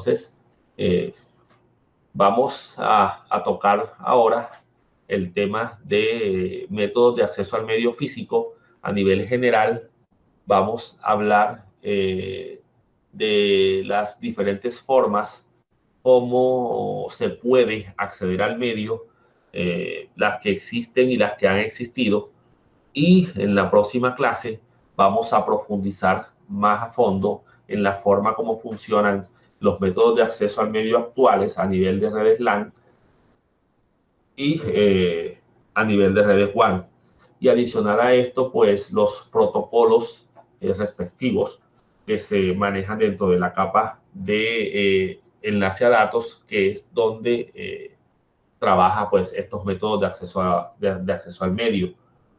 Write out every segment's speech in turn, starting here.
Entonces, vamos a tocar ahora el tema de métodos de acceso al medio físico a nivel general. Vamos a hablar de las diferentes formas cómo se puede acceder al medio, las que existen y las que han existido. Y en la próxima clase vamos a profundizar más a fondo en la forma como funcionan los métodos de acceso al medio actuales a nivel de redes LAN y a nivel de redes WAN. Y adicional a esto, pues los protocolos respectivos que se manejan dentro de la capa de enlace a datos, que es donde trabaja pues estos métodos de acceso al medio.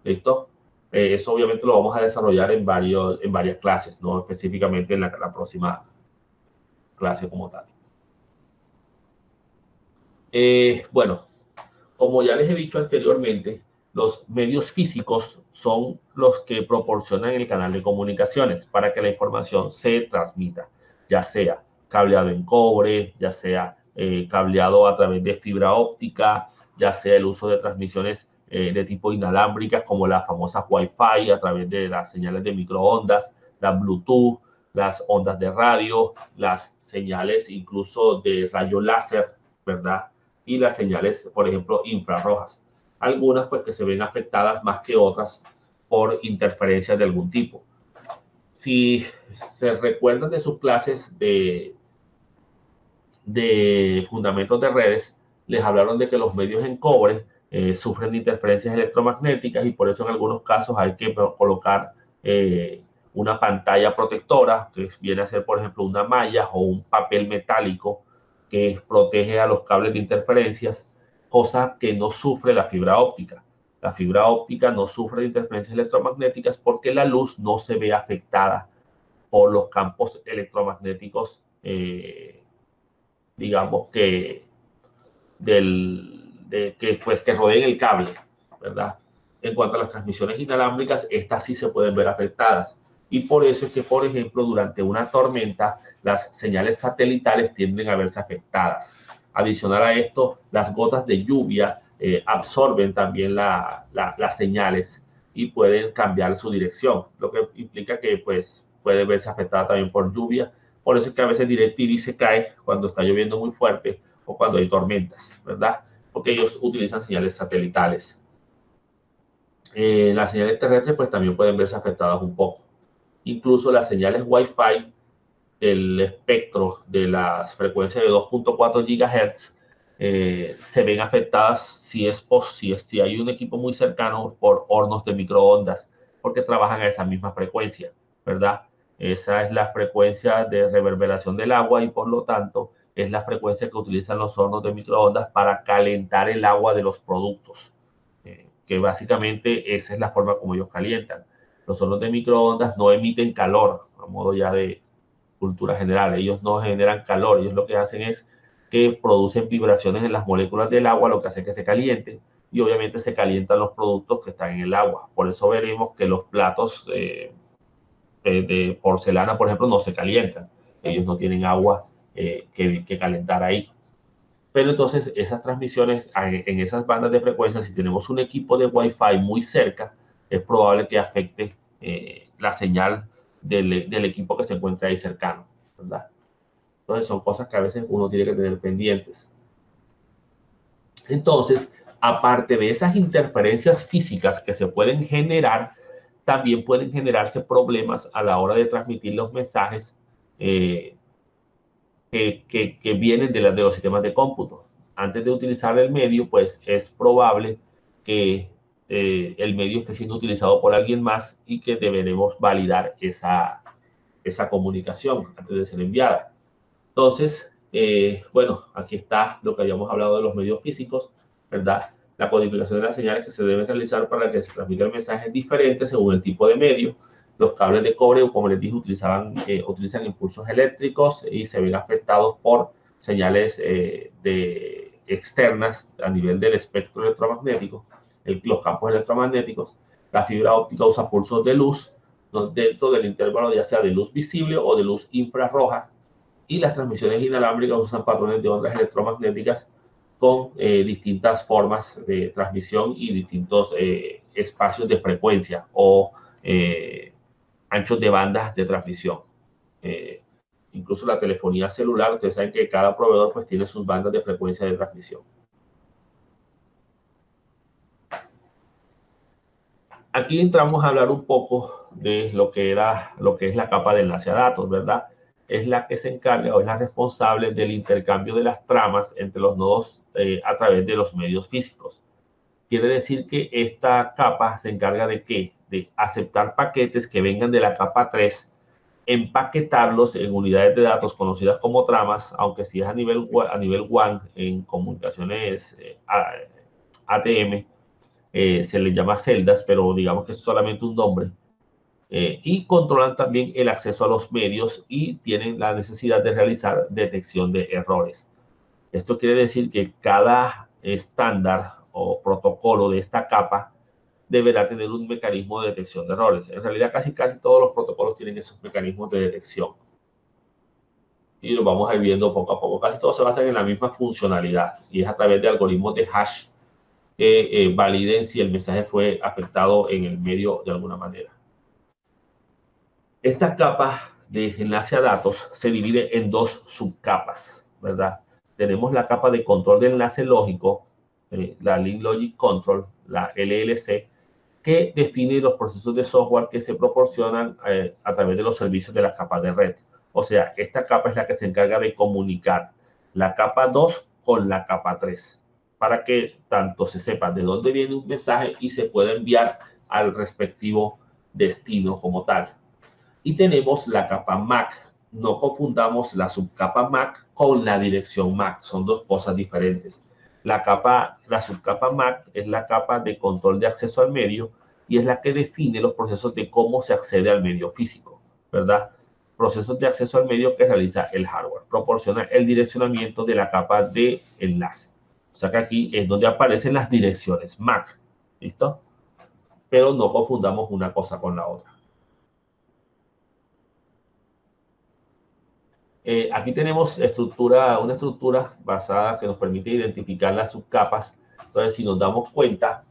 ¿Listo? Eso obviamente lo vamos a desarrollar en varias clases, no específicamente en la próxima clase como tal. Bueno, como ya les he dicho anteriormente, los medios físicos son los que proporcionan el canal de comunicaciones para que la información se transmita, ya sea cableado en cobre, ya sea cableado a través de fibra óptica, ya sea el uso de transmisiones de tipo inalámbricas como las famosas Wi-Fi a través de las señales de microondas, las Bluetooth, las ondas de radio, las señales incluso de rayo láser, ¿verdad? Y las señales, por ejemplo, infrarrojas. Algunas pues que se ven afectadas más que otras por interferencias de algún tipo. Si se recuerdan de sus clases de fundamentos de redes, les hablaron de que los medios en cobre sufren de interferencias electromagnéticas y por eso en algunos casos hay que colocar una pantalla protectora, que viene a ser, por ejemplo, una malla o un papel metálico que protege a los cables de interferencias, cosa que no sufre la fibra óptica. La fibra óptica no sufre de interferencias electromagnéticas porque la luz no se ve afectada por los campos electromagnéticos, digamos que que rodeen el cable, ¿verdad? En cuanto a las transmisiones inalámbricas, estas sí se pueden ver afectadas. Y por eso es que, por ejemplo, durante una tormenta, las señales satelitales tienden a verse afectadas. Adicional a esto, las gotas de lluvia absorben también las señales y pueden cambiar su dirección, lo que implica que pues, puede verse afectada también por lluvia. Por eso es que a veces DirecTV se cae cuando está lloviendo muy fuerte o cuando hay tormentas, ¿verdad? Porque ellos utilizan señales satelitales. Las señales terrestres pues también pueden verse afectadas un poco. Incluso las señales Wi-Fi, el espectro de las frecuencias de 2.4 GHz se ven afectadas si hay un equipo muy cercano por hornos de microondas, porque trabajan a esa misma frecuencia, ¿verdad? Esa es la frecuencia de reverberación del agua y por lo tanto es la frecuencia que utilizan los hornos de microondas para calentar el agua de los productos, que básicamente esa es la forma como ellos calientan. Los hornos de microondas no emiten calor, a modo ya de cultura general. Ellos no generan calor, ellos lo que hacen es que producen vibraciones en las moléculas del agua, lo que hace que se caliente y obviamente se calientan los productos que están en el agua. Por eso veremos que los platos de porcelana, por ejemplo, no se calientan. Ellos no tienen agua que calentar ahí. Pero entonces esas transmisiones en esas bandas de frecuencia, si tenemos un equipo de Wi-Fi muy cerca, es probable que afecte la señal del equipo que se encuentra ahí cercano, ¿verdad? Entonces son cosas que a veces uno tiene que tener pendientes. Entonces, aparte de esas interferencias físicas que se pueden generar, también pueden generarse problemas a la hora de transmitir los mensajes que vienen de los sistemas de cómputo. Antes de utilizar el medio, pues es probable que el medio esté siendo utilizado por alguien más y que deberemos validar esa comunicación antes de ser enviada. Entonces, bueno, aquí está lo que habíamos hablado de los medios físicos, ¿verdad? La codificación de las señales que se deben realizar para que se transmita el mensaje es diferente según el tipo de medio. Los cables de cobre, como les dije, utilizan impulsos eléctricos y se ven afectados por señales externas a nivel del espectro electromagnético, los campos electromagnéticos. La fibra óptica usa pulsos de luz dentro del intervalo ya sea de luz visible o de luz infrarroja, Y las transmisiones inalámbricas usan patrones de ondas electromagnéticas con distintas formas de transmisión y distintos espacios de frecuencia o anchos de bandas de transmisión. Incluso la telefonía celular, ustedes saben que cada proveedor pues tiene sus bandas de frecuencia de transmisión. Aquí entramos a hablar un poco de lo que es la capa de enlace a datos, ¿verdad? Es la que se encarga o es la responsable del intercambio de las tramas entre los nodos a través de los medios físicos. Quiere decir que esta capa se encarga de ¿qué? De aceptar paquetes que vengan de la capa 3, empaquetarlos en unidades de datos conocidas como tramas, aunque si es a nivel WAN en comunicaciones ATM, se les llama celdas, pero digamos que es solamente un nombre. Y controlan también el acceso a los medios y tienen la necesidad de realizar detección de errores. Esto quiere decir que cada estándar o protocolo de esta capa deberá tener un mecanismo de detección de errores. En realidad, casi todos los protocolos tienen esos mecanismos de detección. Y lo vamos a ir viendo poco a poco. Casi todos se basan en la misma funcionalidad y es a través de algoritmos de hash que validen si el mensaje fue afectado en el medio de alguna manera. Esta capa de enlace a datos se divide en dos subcapas, ¿verdad? Tenemos la capa de control de enlace lógico, la Link Logic Control, la LLC, que define los procesos de software que se proporcionan a través de los servicios de la capa de red. O sea, esta capa es la que se encarga de comunicar la capa 2 con la capa 3, para que tanto se sepa de dónde viene un mensaje y se pueda enviar al respectivo destino como tal. Y tenemos la capa MAC. No confundamos la subcapa MAC con la dirección MAC. Son dos cosas diferentes. La subcapa MAC es la capa de control de acceso al medio y es la que define los procesos de cómo se accede al medio físico, ¿verdad? Procesos de acceso al medio que realiza el hardware. Proporciona el direccionamiento de la capa de enlace. O sea que aquí es donde aparecen las direcciones MAC. ¿Listo? Pero no confundamos una cosa con la otra. Aquí tenemos una estructura basada que nos permite identificar las subcapas. Entonces, si nos damos cuenta,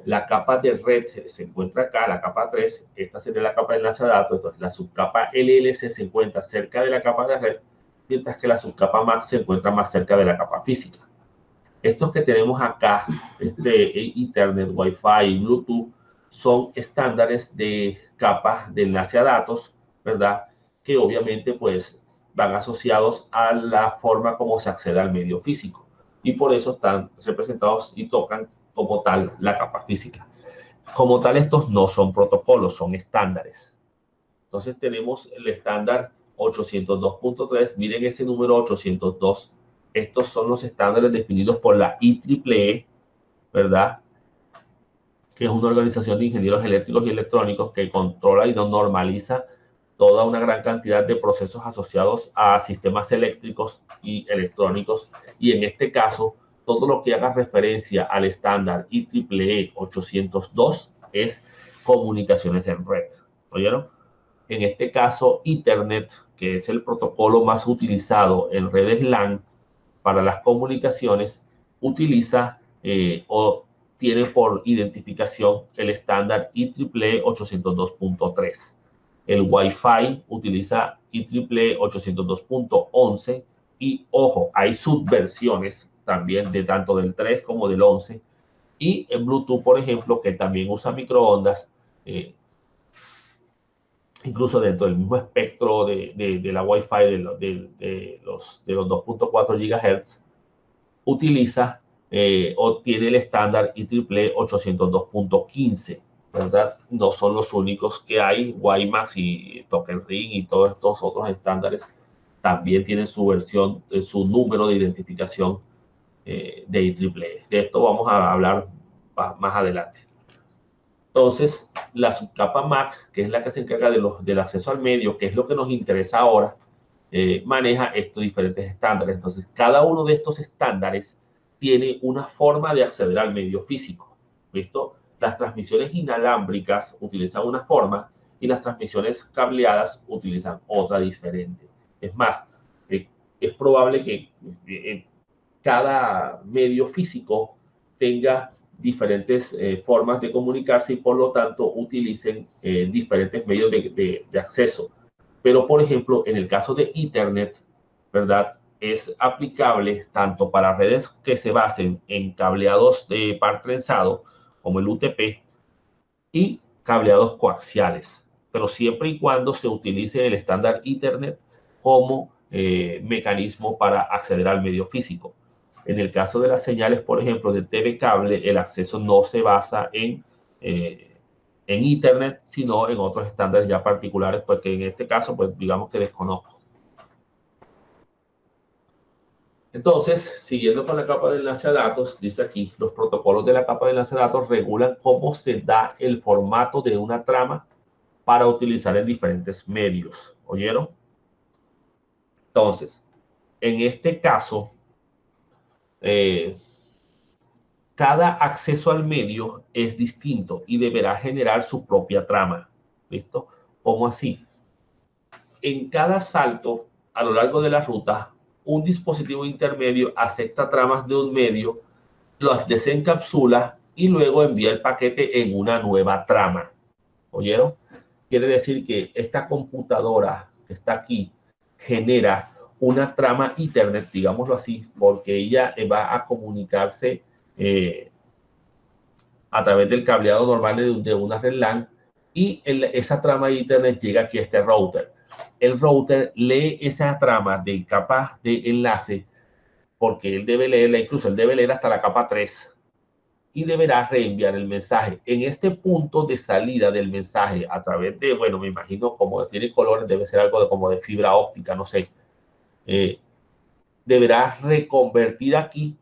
la capa de red se encuentra acá, la capa 3, esta sería la capa de enlace a datos. Entonces, la subcapa LLC se encuentra cerca de la capa de red, mientras que la subcapa MAC se encuentra más cerca de la capa física. Estos que tenemos acá, Ethernet, Wi-Fi y Bluetooth, son estándares de capas de enlace a datos, ¿verdad? Que obviamente pues van asociados a la forma como se accede al medio físico y por eso están representados y tocan como tal la capa física. Como tal, estos no son protocolos, son estándares. Entonces tenemos el estándar 802.3, miren ese número 802. Estos son los estándares definidos por la IEEE, ¿verdad? Que es una organización de ingenieros eléctricos y electrónicos que controla y normaliza toda una gran cantidad de procesos asociados a sistemas eléctricos y electrónicos. Y en este caso, todo lo que haga referencia al estándar IEEE 802 es comunicaciones en red. ¿Oyeron? En este caso, Ethernet, que es el protocolo más utilizado en redes LAN para las comunicaciones, utiliza o tiene por identificación el estándar IEEE 802.3. El Wi-Fi utiliza IEEE 802.11 y, ojo, hay subversiones también de tanto del 3 como del 11. Y en Bluetooth, por ejemplo, que también usa microondas, incluso dentro del mismo espectro de la Wi-Fi de los 2.4 GHz, utiliza o tiene el estándar IEEE 802.15, ¿verdad? No son los únicos que hay. WiMAX y Token Ring y todos estos otros estándares también tienen su versión, su número de identificación de IEEE. De esto vamos a hablar más adelante. Entonces, la subcapa MAC, que es la que se encarga del acceso al medio, que es lo que nos interesa ahora, maneja estos diferentes estándares. Entonces, cada uno de estos estándares tiene una forma de acceder al medio físico. ¿Listo? Las transmisiones inalámbricas utilizan una forma y las transmisiones cableadas utilizan otra diferente. Es más, es probable que cada medio físico tenga diferentes formas de comunicarse y por lo tanto utilicen diferentes medios de acceso. Pero, por ejemplo, en el caso de Ethernet, ¿verdad? Es aplicable tanto para redes que se basen en cableados de par trenzado, como el UTP, y cableados coaxiales, pero siempre y cuando se utilice el estándar Ethernet como mecanismo para acceder al medio físico. En el caso de las señales, por ejemplo, de TV cable, el acceso no se basa en Ethernet, sino en otros estándares ya particulares, porque en este caso, pues digamos que desconozco. Entonces, siguiendo con la capa de enlace a datos, dice aquí, los protocolos de la capa de enlace a datos regulan cómo se da el formato de una trama para utilizar en diferentes medios. ¿Oyeron? Entonces, en este caso, cada acceso al medio es distinto y deberá generar su propia trama. ¿Listo? ¿Cómo así? En cada salto a lo largo de la ruta, un dispositivo intermedio acepta tramas de un medio, las desencapsula y luego envía el paquete en una nueva trama. ¿Oyeron? Quiere decir que esta computadora que está aquí genera una trama Ethernet, digámoslo así, porque ella va a comunicarse a través del cableado normal de una red LAN y esa trama Ethernet llega aquí a este router. El router lee esa trama de capa de enlace porque él debe leerla, incluso él debe leer hasta la capa 3 y deberá reenviar el mensaje. En este punto de salida del mensaje a través de, bueno, me imagino como tiene colores, debe ser algo como de fibra óptica, no sé. Deberá reconvertir aquí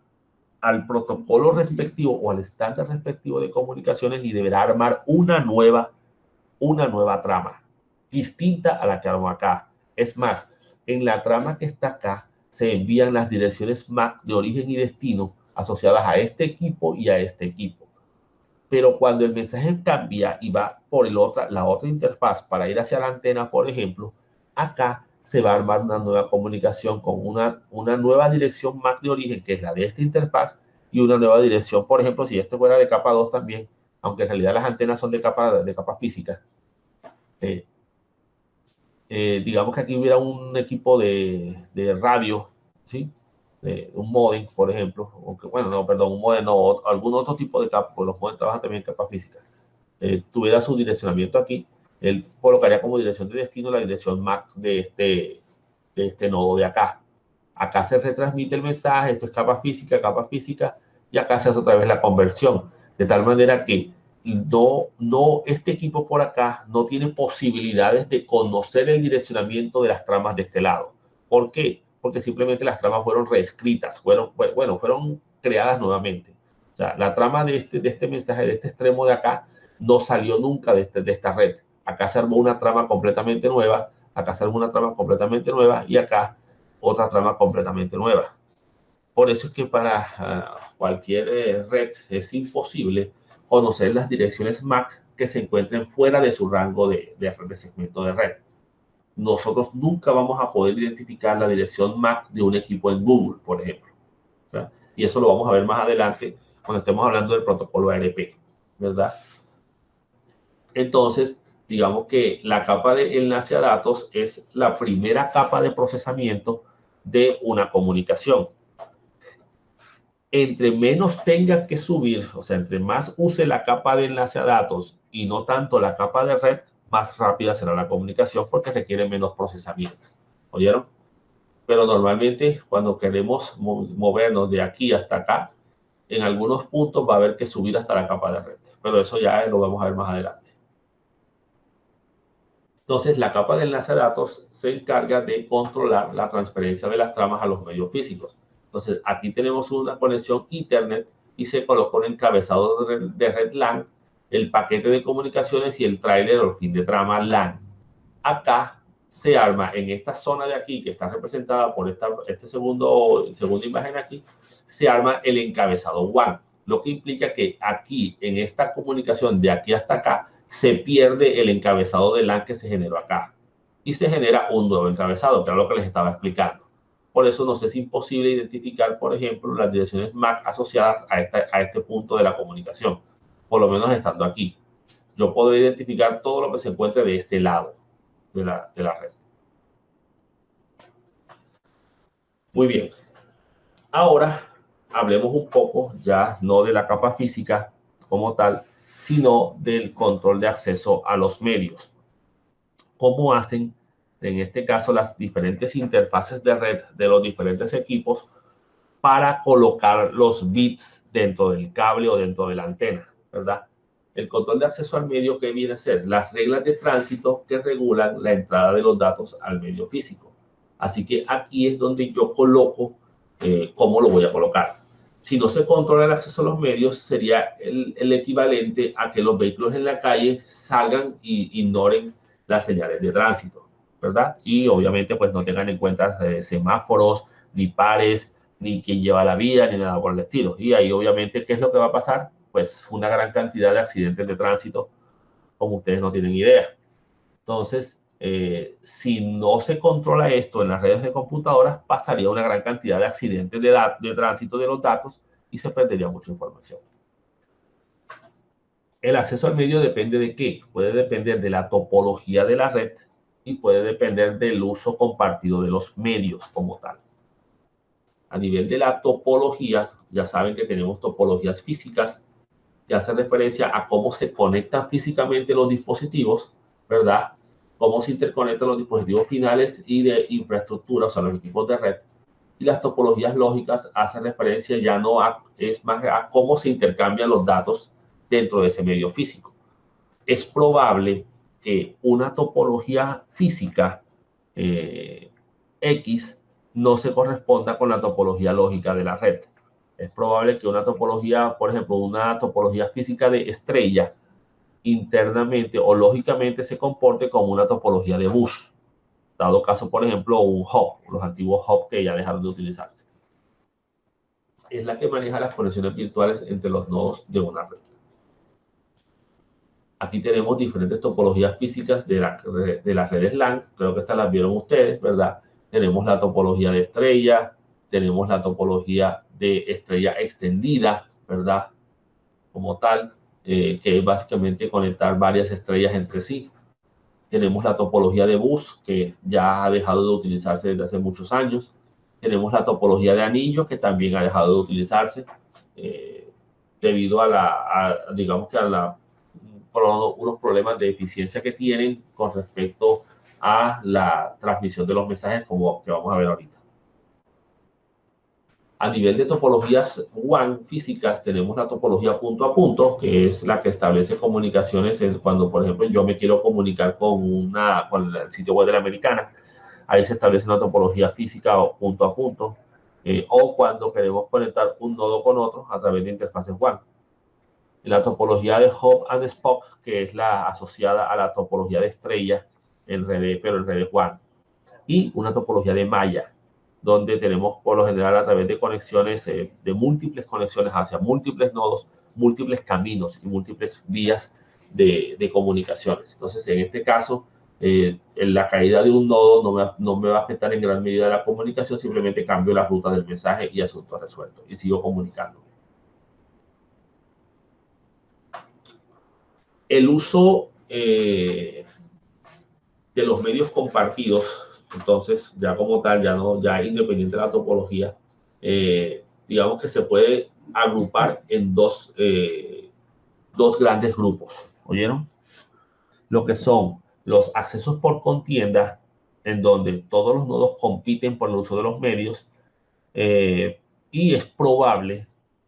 al protocolo respectivo o al estándar respectivo de comunicaciones y deberá armar una nueva trama, distinta a la que armó acá. Es más, en la trama que está acá se envían las direcciones MAC de origen y destino asociadas a este equipo y a este equipo. Pero cuando el mensaje cambia y va por la otra interfaz para ir hacia la antena, por ejemplo, acá se va a armar una nueva comunicación con una nueva dirección MAC de origen, que es la de esta interfaz, y una nueva dirección, por ejemplo, si esto fuera de capa 2 también, aunque en realidad las antenas son de capa física. Digamos que aquí hubiera un equipo de radio, ¿sí? Un modem, por ejemplo, bueno, no, perdón, un modem, no, algún otro tipo de capa, porque los modems trabajan también en capa física. Tuviera su direccionamiento aquí, él colocaría como dirección de destino la dirección MAC de este nodo de acá. Acá se retransmite el mensaje, esto es capa física, y acá se hace otra vez la conversión, de tal manera que este equipo por acá no tiene posibilidades de conocer el direccionamiento de las tramas de este lado. ¿Por qué? Porque simplemente las tramas fueron reescritas, fueron creadas nuevamente. O sea, la trama de este mensaje, de este extremo de acá, no salió nunca de esta red. Acá se armó una trama completamente nueva, acá se armó una trama completamente nueva y acá otra trama completamente nueva. Por eso es que para cualquier red es imposible conocer las direcciones MAC que se encuentren fuera de su rango de segmento de red. Nosotros nunca vamos a poder identificar la dirección MAC de un equipo en Google, por ejemplo. ¿Verdad? Y eso lo vamos a ver más adelante cuando estemos hablando del protocolo ARP, ¿verdad? Entonces, digamos que la capa de enlace a datos es la primera capa de procesamiento de una comunicación. Entre menos tenga que subir, o sea, entre más use la capa de enlace a datos y no tanto la capa de red, más rápida será la comunicación porque requiere menos procesamiento. ¿Oyeron? Pero normalmente cuando queremos movernos de aquí hasta acá, en algunos puntos va a haber que subir hasta la capa de red. Pero eso ya lo vamos a ver más adelante. Entonces, la capa de enlace a datos se encarga de controlar la transferencia de las tramas a los medios físicos. Entonces, aquí tenemos una conexión Ethernet y se colocó un encabezado de red LAN, el paquete de comunicaciones y el tráiler o el fin de trama LAN. Acá se arma en esta zona de aquí, que está representada por esta segunda imagen aquí, se arma el encabezado WAN, lo que implica que aquí, en esta comunicación de aquí hasta acá, se pierde el encabezado de LAN que se generó acá y se genera un nuevo encabezado, que era lo que les estaba explicando. Por eso nos es imposible identificar, por ejemplo, las direcciones MAC asociadas a este punto de la comunicación, por lo menos estando aquí. Yo podré identificar todo lo que se encuentre de este lado de la red. Muy bien. Ahora hablemos un poco ya no de la capa física como tal, sino del control de acceso a los medios. ¿Cómo hacen, en este caso, las diferentes interfaces de red de los diferentes equipos para colocar los bits dentro del cable o dentro de la antena, ¿verdad? El control de acceso al medio, ¿qué viene a ser? Las reglas de tránsito que regulan la entrada de los datos al medio físico. Así que aquí es donde yo coloco cómo lo voy a colocar. Si no se controla el acceso a los medios, sería el equivalente a que los vehículos en la calle salgan y ignoren las señales de tránsito, ¿verdad? Y obviamente pues no tengan en cuenta semáforos, ni pares, ni quién lleva la vía, ni nada por el estilo. Y ahí obviamente, ¿qué es lo que va a pasar? Pues una gran cantidad de accidentes de tránsito, como ustedes no tienen idea. Entonces, si no se controla esto en las redes de computadoras, pasaría una gran cantidad de accidentes de tránsito de los datos y se perdería mucha información. El acceso al medio depende de qué? Puede depender de la topología de la red y puede depender del uso compartido de los medios como tal. A nivel de la topología, ya saben que tenemos topologías físicas, que hace referencia a cómo se conectan físicamente los dispositivos, ¿verdad? Cómo se interconectan los dispositivos finales y de infraestructura, o sea, los equipos de red. Y las topologías lógicas hacen referencia ya no a, es más a cómo se intercambian los datos dentro de ese medio físico. Es probable que una topología física X no se corresponda con la topología lógica de la red. Es probable que una topología, por ejemplo, una topología física de estrella internamente o lógicamente se comporte como una topología de bus. Dado caso, por ejemplo, un hub, los antiguos hubs que ya dejaron de utilizarse. Es la que maneja las conexiones virtuales entre los nodos de una red. Aquí tenemos diferentes topologías físicas de las redes LAN. Creo que estas las vieron ustedes, ¿verdad? Tenemos la topología de estrella, tenemos la topología de estrella extendida, ¿verdad? Como tal, que es básicamente conectar varias estrellas entre sí. Tenemos la topología de bus, que ya ha dejado de utilizarse desde hace muchos años. Tenemos la topología de anillo, que también ha dejado de utilizarse debido digamos que a unos problemas de eficiencia que tienen con respecto a la transmisión de los mensajes, como que vamos a ver ahorita. A nivel de topologías WAN físicas, tenemos la topología punto a punto, que es la que establece comunicaciones cuando, por ejemplo, yo me quiero comunicar con el sitio web de la Americana. Ahí se establece una topología física o punto a punto. O cuando queremos conectar un nodo con otro a través de interfaces WAN. La topología de Hub and Spoke, que es la asociada a la topología de estrella, pero en redes WAN. Y una topología de malla, donde tenemos por lo general a través de conexiones, de múltiples conexiones hacia múltiples nodos, múltiples caminos y múltiples vías de comunicaciones. Entonces, en este caso, en la caída de un nodo no me va a afectar en gran medida la comunicación, simplemente cambio la ruta del mensaje y asunto resuelto y sigo comunicando. El uso de los medios compartidos, entonces ya como tal, ya independiente de la topología, digamos que se puede agrupar en dos grandes grupos, ¿oyeron? Lo que son los accesos por contienda, en donde todos los nodos compiten por el uso de los medios, y es probable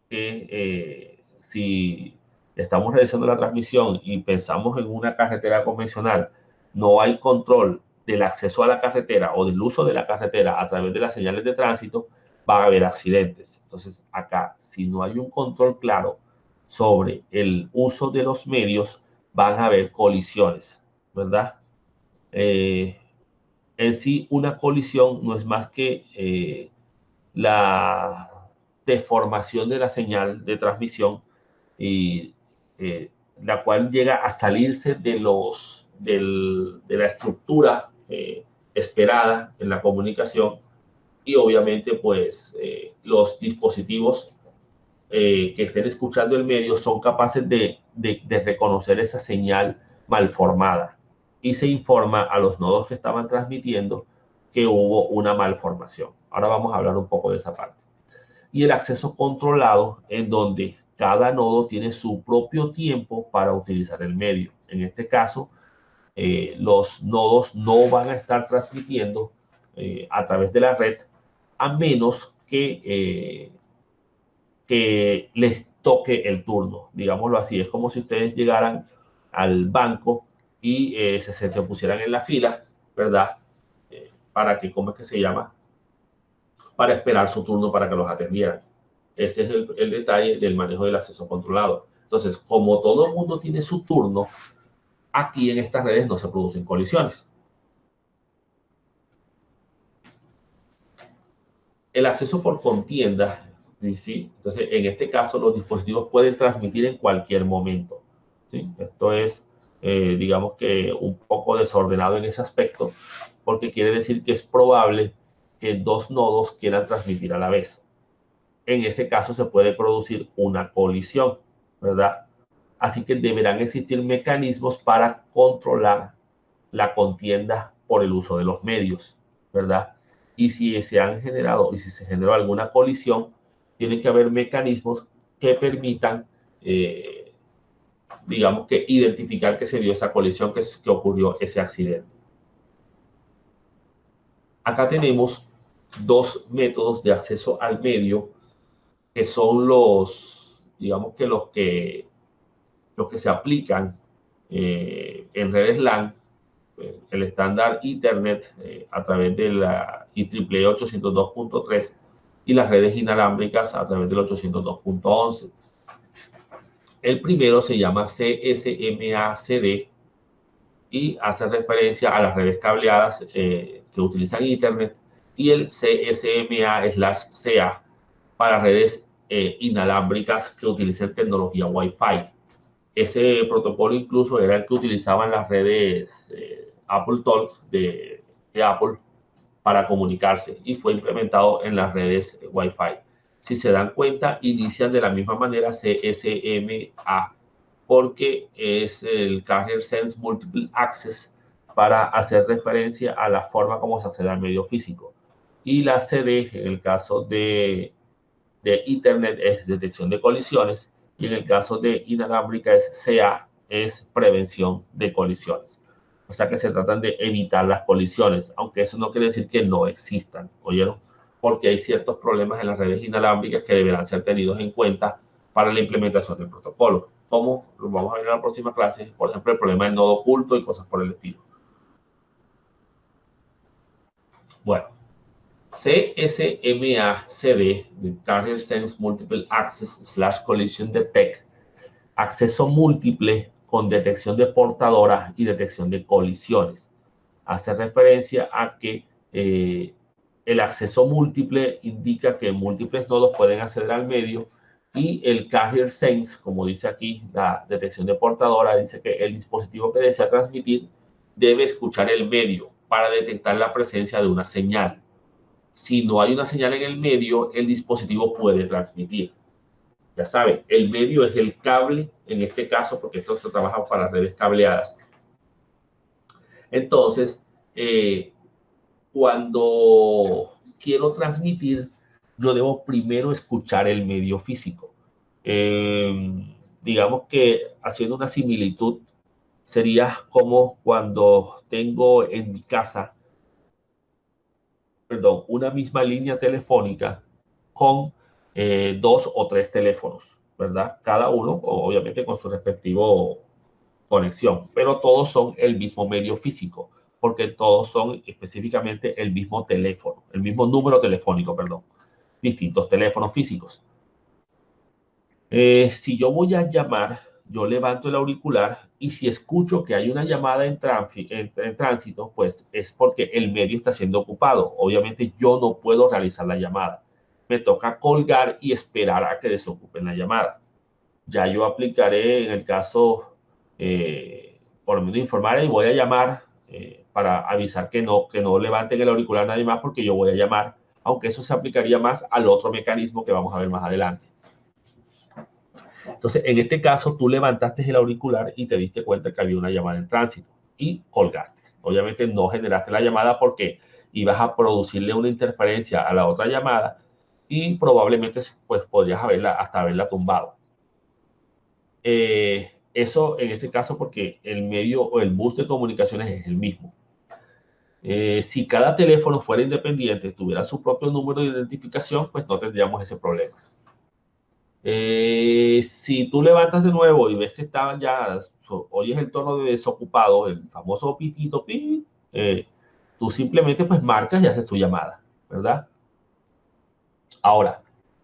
que si estamos realizando la transmisión y pensamos en una carretera convencional, no hay control del acceso a la carretera o del uso de la carretera a través de las señales de tránsito, va a haber accidentes. Entonces, acá, si no hay un control claro sobre el uso de los medios, van a haber colisiones, ¿verdad? En sí, una colisión no es más que la deformación de la señal de transmisión y la cual llega a salirse de la estructura esperada en la comunicación y obviamente pues los dispositivos que estén escuchando el medio son capaces de reconocer esa señal malformada y se informa a los nodos que estaban transmitiendo que hubo una malformación. Ahora vamos a hablar un poco de esa parte. Y el acceso controlado, en donde cada nodo tiene su propio tiempo para utilizar el medio. En este caso, los nodos no van a estar transmitiendo a través de la red a menos que les toque el turno, digámoslo así. Es como si ustedes llegaran al banco y se pusieran en la fila, ¿verdad? Para que, ¿cómo es que se llama? Para esperar su turno para que los atendieran. Ese es el detalle del manejo del acceso controlado. Entonces, como todo el mundo tiene su turno, aquí en estas redes no se producen colisiones. El acceso por contienda, ¿sí? Entonces, en este caso, los dispositivos pueden transmitir en cualquier momento, ¿sí? Esto es, digamos que un poco desordenado en ese aspecto, porque quiere decir que es probable que dos nodos quieran transmitir a la vez. En ese caso se puede producir una colisión, ¿verdad? Así que deberán existir mecanismos para controlar la contienda por el uso de los medios, ¿verdad? Y si se han generado, y si se generó alguna colisión, tienen que haber mecanismos que permitan, eh, digamos que identificar que se dio esa colisión, que ocurrió ese accidente. Acá tenemos dos métodos de acceso al medio que son digamos que los que se aplican en redes LAN, el estándar Ethernet a través de la IEEE 802.3 y las redes inalámbricas a través del 802.11. El primero se llama CSMA-CD y hace referencia a las redes cableadas que utilizan Ethernet, y el CSMA/CA para redes inalámbricas que utilizan tecnología Wi-Fi. Ese protocolo incluso era el que utilizaban las redes Apple Talk de Apple para comunicarse y fue implementado en las redes Wi-Fi. Si se dan cuenta, inician de la misma manera CSMA porque es el Carrier Sense Multiple Access para hacer referencia a la forma como se accede al medio físico. Y la CD, en el caso de Ethernet, es detección de colisiones, y en el caso de inalámbrica es CA, es prevención de colisiones. O sea que se tratan de evitar las colisiones, aunque eso no quiere decir que no existan, ¿oyeron? Porque hay ciertos problemas en las redes inalámbricas que deberán ser tenidos en cuenta para la implementación del protocolo. Como lo vamos a ver en la próxima clase, por ejemplo, el problema del nodo oculto y cosas por el estilo. Bueno, CSMA-CD, de Carrier Sense Multiple Access / Collision Detect, acceso múltiple con detección de portadoras y detección de colisiones. Hace referencia a que el acceso múltiple indica que múltiples nodos pueden acceder al medio, y el Carrier Sense, como dice aquí, la detección de portadora, dice que el dispositivo que desea transmitir debe escuchar el medio para detectar la presencia de una señal. Si no hay una señal en el medio, el dispositivo puede transmitir. Ya saben, el medio es el cable, en este caso, porque esto se trabaja para redes cableadas. Entonces, cuando quiero transmitir, yo debo primero escuchar el medio físico. Digamos que haciendo una similitud, sería como cuando tengo en mi casa, perdón, una misma línea telefónica con dos o tres teléfonos, ¿verdad? Cada uno, obviamente, con su respectivo conexión, pero todos son el mismo medio físico, porque todos son específicamente el mismo teléfono, el mismo número telefónico, perdón, distintos teléfonos físicos. Si yo voy a llamar, yo levanto el auricular, y si escucho que hay una llamada en tránsito, pues es porque el medio está siendo ocupado. Obviamente yo no puedo realizar la llamada. Me toca colgar y esperar a que desocupen la llamada. Ya yo aplicaré en el caso, por lo menos informar, y voy a llamar para avisar que no levanten el auricular nadie más porque yo voy a llamar. aunque eso se aplicaría más al otro mecanismo que vamos a ver más adelante. Entonces, en este caso, tú levantaste el auricular y te diste cuenta que había una llamada en tránsito y colgaste. Obviamente no generaste la llamada porque ibas a producirle una interferencia a la otra llamada y probablemente pues podrías hasta haberla tumbado. Eso en ese caso porque el medio o el bus de comunicaciones es el mismo. Si cada teléfono fuera independiente, tuviera su propio número de identificación, pues no tendríamos ese problema. Si tú levantas de nuevo y ves que estaban ya, oyes el tono de desocupado, el famoso pitito, tú simplemente pues marcas y haces tu llamada, ¿verdad? Ahora,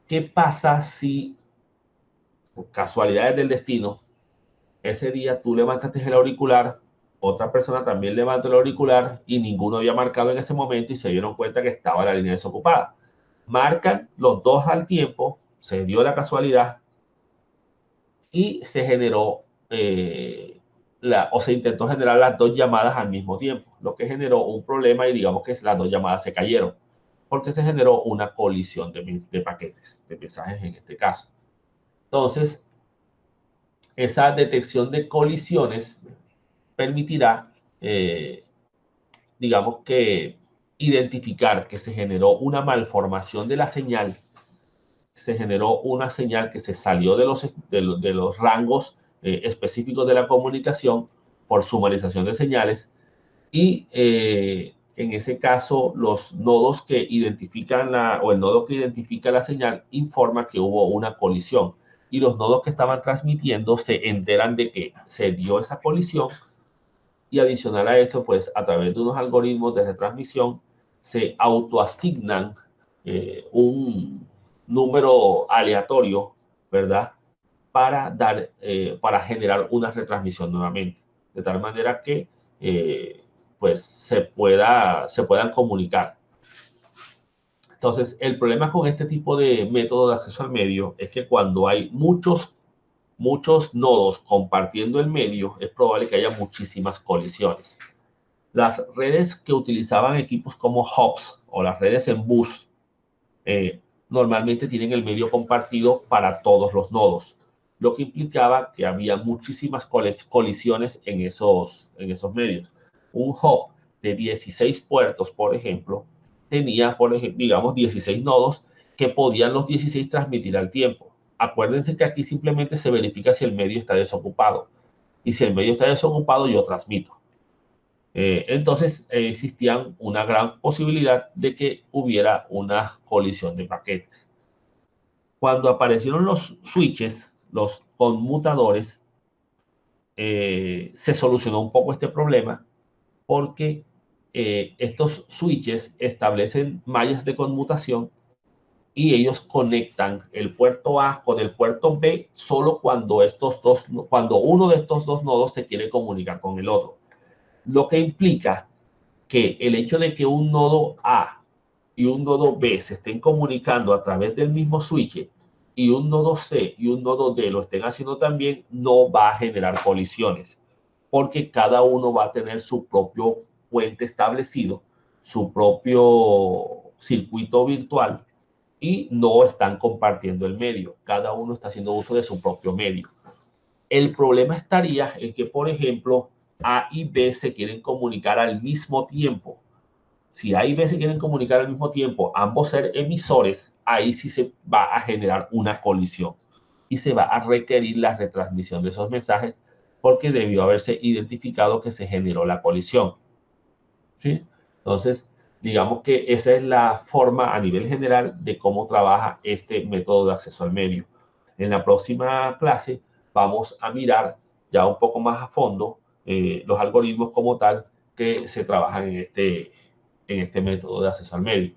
¿qué pasa si por casualidades del destino, ese día tú levantaste el auricular, otra persona también levantó el auricular y ninguno había marcado en ese momento y se dieron cuenta que estaba la línea desocupada? Marcan los dos al tiempo, se dio la casualidad y se generó o se intentó generar las dos llamadas al mismo tiempo, lo que generó un problema y digamos que las dos llamadas se cayeron porque se generó una colisión de paquetes, de mensajes en este caso. Entonces, esa detección de colisiones permitirá, digamos que, identificar que se generó una malformación de la señal, se generó una señal que se salió de los rangos específicos de la comunicación por sumarización de señales y en ese caso los nodos que identifican o el nodo que identifica la señal informa que hubo una colisión y los nodos que estaban transmitiendo se enteran de que se dio esa colisión y adicional a esto, pues a través de unos algoritmos de retransmisión se autoasignan un número aleatorio, ¿verdad? Para generar una retransmisión nuevamente, de tal manera que pues se puedan comunicar. Entonces, el problema con este tipo de método de acceso al medio es que cuando hay muchos nodos compartiendo el medio, es probable que haya muchísimas colisiones. Las redes que utilizaban equipos como hubs o las redes en bus normalmente tienen el medio compartido para todos los nodos, lo que implicaba que había muchísimas colisiones en esos medios. Un hub de 16 puertos, por ejemplo, tenía, digamos, 16 nodos que podían los 16 transmitir al tiempo. Acuérdense que aquí simplemente se verifica si el medio está desocupado. Y si el medio está desocupado, yo transmito. Entonces existía una gran posibilidad de que hubiera una colisión de paquetes. Cuando aparecieron los switches, los conmutadores, se solucionó un poco este problema porque estos switches establecen mallas de conmutación y ellos conectan el puerto A con el puerto B solo cuando uno de estos dos nodos se quiere comunicar con el otro. Lo que implica que el hecho de que un nodo A y un nodo B se estén comunicando a través del mismo switch y un nodo C y un nodo D lo estén haciendo también, no va a generar colisiones, porque cada uno va a tener su propio puente establecido, su propio circuito virtual y no están compartiendo el medio. Cada uno está haciendo uso de su propio medio. El problema estaría en que, por ejemplo, A y B se quieren comunicar al mismo tiempo. Si A y B se quieren comunicar al mismo tiempo, ambos ser emisores, ahí sí se va a generar una colisión y se va a requerir la retransmisión de esos mensajes porque debió haberse identificado que se generó la colisión. ¿Sí? Entonces, digamos que esa es la forma a nivel general de cómo trabaja este método de acceso al medio. En la próxima clase vamos a mirar ya un poco más a fondo los algoritmos como tal que se trabajan en este método de acceso al medio.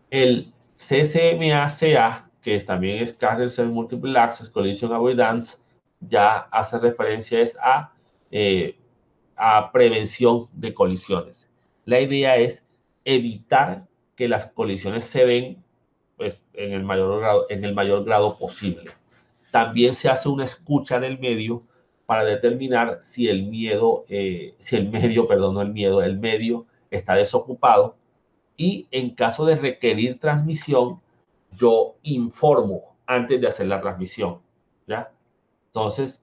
El CCMA-CA, que también es Kernel Cell Multiple Access Collision Avoidance, ya hace referencia a prevención de colisiones. La idea es evitar que las colisiones se den pues, en el mayor grado posible. También se hace una escucha del medio para determinar si el medio está desocupado y en caso de requerir transmisión, yo informo antes de hacer la transmisión, ¿ya? Entonces,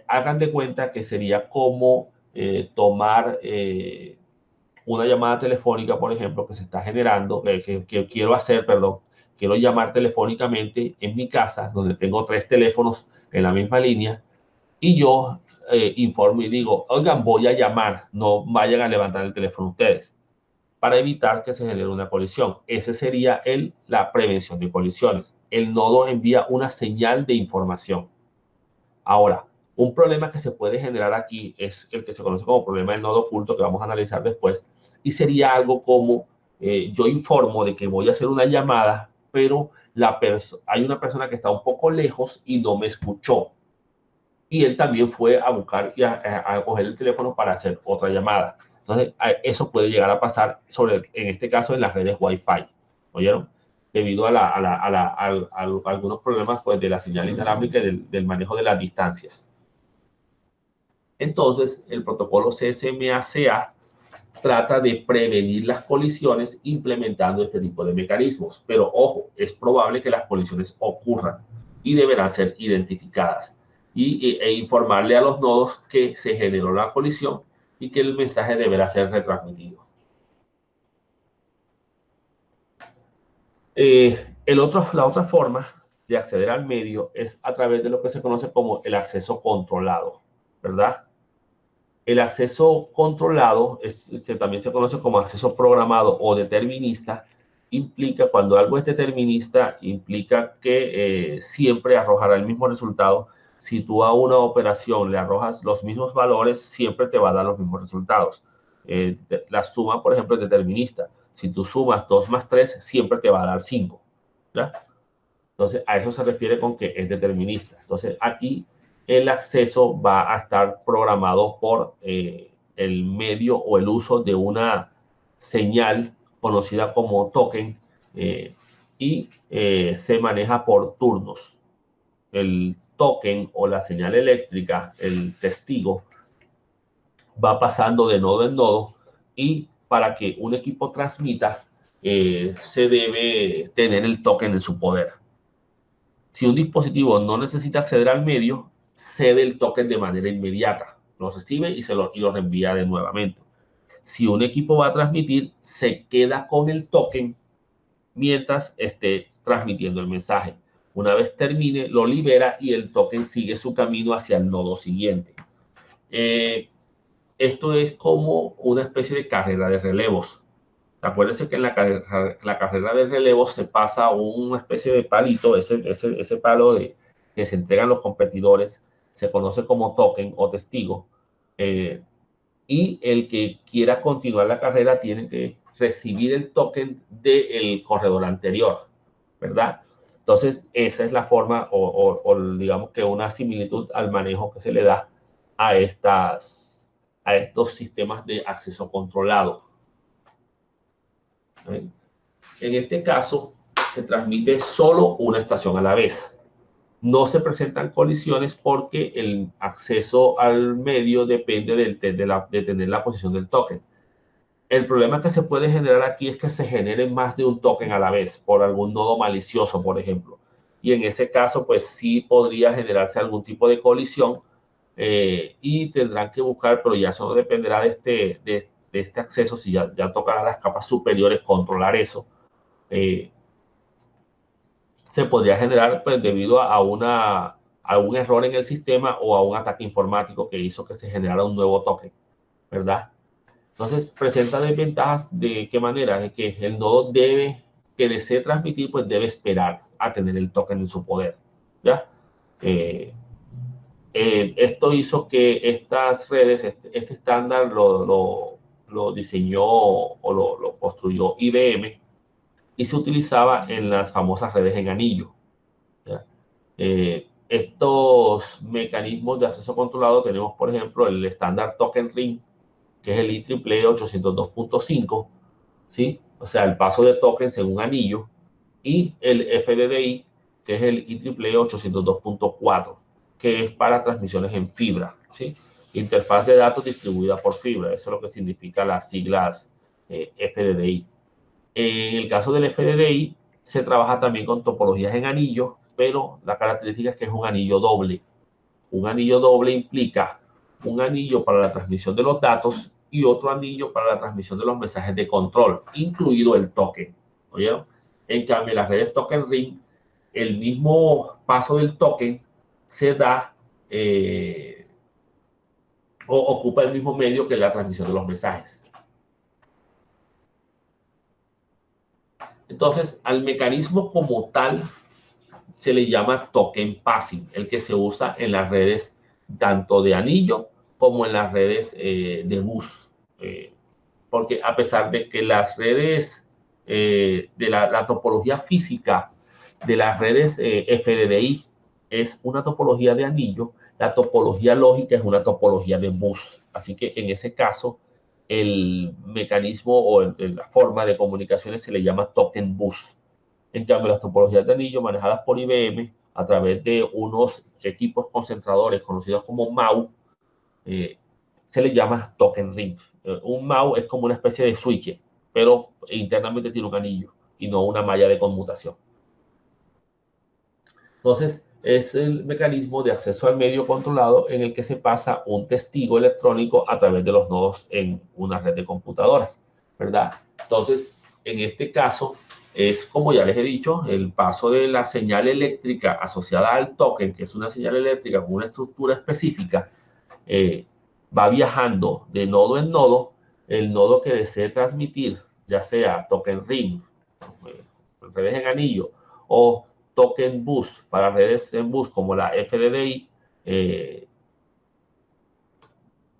hagan de cuenta que sería como tomar una llamada telefónica, por ejemplo, que se está generando, que quiero hacer, perdón, quiero llamar telefónicamente en mi casa, donde tengo 3 teléfonos en la misma línea, y yo informo y digo, oigan, voy a llamar, no vayan a levantar el teléfono ustedes, para evitar que se genere una colisión. Ese sería la prevención de colisiones. El nodo envía una señal de información. Ahora, un problema que se puede generar aquí es el que se conoce como problema del nodo oculto, que vamos a analizar después, y sería algo como yo informo de que voy a hacer una llamada, pero hay una persona que está un poco lejos y no me escuchó. Y él también fue a buscar y a coger el teléfono para hacer otra llamada. Entonces, eso puede llegar a pasar, en este caso, en las redes Wi-Fi. ¿Oyeron? Debido a algunos problemas pues, de la señal inalámbrica y del manejo de las distancias. Entonces, el protocolo CSMA-CA trata de prevenir las colisiones implementando este tipo de mecanismos. Pero ojo, es probable que las colisiones ocurran y deberán ser identificadas e informarle a los nodos que se generó la colisión y que el mensaje deberá ser retransmitido. La otra forma de acceder al medio es a través de lo que se conoce como el acceso controlado, ¿verdad? El acceso controlado también se conoce como acceso programado o determinista. Implica, cuando algo es determinista, implica que siempre arrojará el mismo resultado. Si tú a una operación le arrojas los mismos valores, siempre te va a dar los mismos resultados. La suma, por ejemplo, es determinista. Si tú sumas 2 más 3, siempre te va a dar 5. ¿Ya? Entonces, a eso se refiere con que es determinista. Entonces, aquí el acceso va a estar programado por el medio o el uso de una señal conocida como token y se maneja por turnos. El token o la señal eléctrica, el testigo, va pasando de nodo en nodo y para que un equipo transmita, se debe tener el token en su poder. Si un dispositivo no necesita acceder al medio, cede el token de manera inmediata, lo recibe y lo reenvía de nuevamente. Si un equipo va a transmitir, se queda con el token mientras esté transmitiendo el mensaje. Una vez termine, lo libera y el token sigue su camino hacia el nodo siguiente. Esto es como una especie de carrera de relevos. Acuérdense que en la carrera de relevo se pasa una especie de palito, ese palo que se entregan los competidores, se conoce como token o testigo, y el que quiera continuar la carrera tiene que recibir el token del corredor anterior, ¿verdad? Entonces, esa es la forma o digamos que una similitud al manejo que se le da a estos sistemas de acceso controlado. En este caso, se transmite solo una estación a la vez. No se presentan colisiones porque el acceso al medio depende de tener la posición del token. El problema que se puede generar aquí es que se generen más de un token a la vez por algún nodo malicioso, por ejemplo. Y en ese caso, pues sí podría generarse algún tipo de colisión y tendrán que buscar, pero ya eso dependerá de este acceso, si ya tocará las capas superiores controlar eso. Se podría generar pues, debido a un error en el sistema o a un ataque informático que hizo que se generara un nuevo token, ¿verdad? Entonces, presenta desventajas de qué manera, de que el nodo que desee transmitir, pues debe esperar a tener el token en su poder, ¿ya? Esto hizo que estas redes, este estándar lo diseñó o lo construyó IBM y se utilizaba en las famosas redes en anillo. ¿Ya? Estos mecanismos de acceso controlado tenemos, por ejemplo, el estándar Token Ring, que es el IEEE 802.5, ¿sí? O sea, el paso de tokens en un anillo, y el FDDI, que es el IEEE 802.4, que es para transmisiones en fibra, ¿sí? Interfaz de datos distribuida por fibra, eso es lo que significa las siglas FDDI. En el caso del FDDI, se trabaja también con topologías en anillo, pero la característica es que es un anillo doble. Un anillo doble implica un anillo para la transmisión de los datos y otro anillo para la transmisión de los mensajes de control, incluido el token. ¿Oyeron? En cambio, en las redes token ring, el mismo paso del token se da o ocupa el mismo medio que la transmisión de los mensajes. Entonces, al mecanismo como tal se le llama token passing, el que se usa en las redes tanto de anillo como en las redes de bus. Porque a pesar de que las redes de la topología física de las redes FDDI es una topología de anillo, la topología lógica es una topología de bus. Así que en ese caso, el mecanismo o la forma de comunicaciones se le llama token bus. En cambio, las topologías de anillo manejadas por IBM a través de unos equipos concentradores conocidos como MAU, se le llama token ring. Un MAU es como una especie de switch, pero internamente tiene un anillo y no una malla de conmutación. Entonces, es el mecanismo de acceso al medio controlado en el que se pasa un testigo electrónico a través de los nodos en una red de computadoras, ¿verdad? Entonces, en este caso, es como ya les he dicho, el paso de la señal eléctrica asociada al token, que es una señal eléctrica con una estructura específica, va viajando de nodo en nodo, el nodo que desee transmitir, ya sea token ring, redes en anillo, o token bus para redes en bus como la FDDI,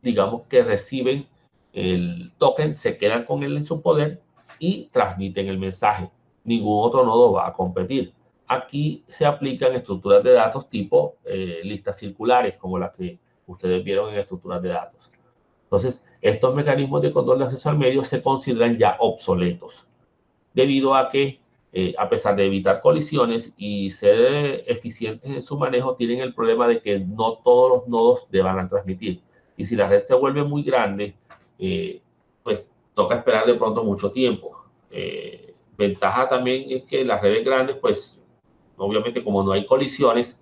digamos que reciben el token, se quedan con él en su poder y transmiten el mensaje. Ningún otro nodo va a competir. Aquí se aplican estructuras de datos tipo listas circulares, como las que ustedes vieron en estructuras de datos. Entonces, estos mecanismos de control de acceso al medio se consideran ya obsoletos, debido a que, a pesar de evitar colisiones y ser eficientes en su manejo, tienen el problema de que no todos los nodos deban transmitir. Y si la red se vuelve muy grande, pues toca esperar de pronto mucho tiempo. Ventaja también es que las redes grandes, pues obviamente como no hay colisiones,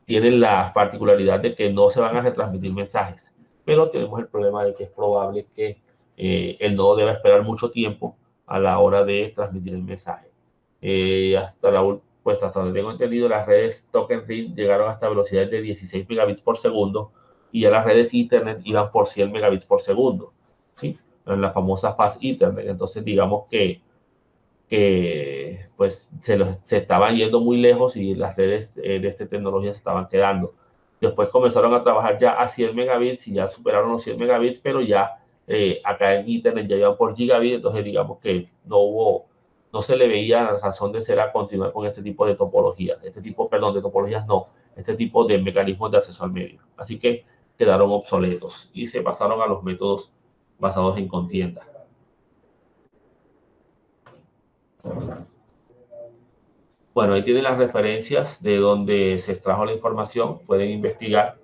tienen la particularidad de que no se van a retransmitir mensajes, pero tenemos el problema de que es probable que el nodo deba esperar mucho tiempo a la hora de transmitir el mensaje. Pues hasta donde tengo entendido, las redes Token Ring llegaron hasta velocidades de 16 megabits por segundo y ya las redes Ethernet iban por 100 megabits por segundo, ¿sí? En la famosa Fast Ethernet. Entonces, digamos que pues se estaban yendo muy lejos y las redes de esta tecnología se estaban quedando. Después comenzaron a trabajar ya a 100 megabits y ya superaron los 100 megabits, pero ya acá en Internet ya iban por gigabit, entonces digamos que no se le veía razón de ser a continuar con este tipo de topologías, de topologías no, este tipo de mecanismos de acceso al medio. Así que quedaron obsoletos y se pasaron a los métodos basados en contienda. Bueno, ahí tienen las referencias de donde se extrajo la información, pueden investigar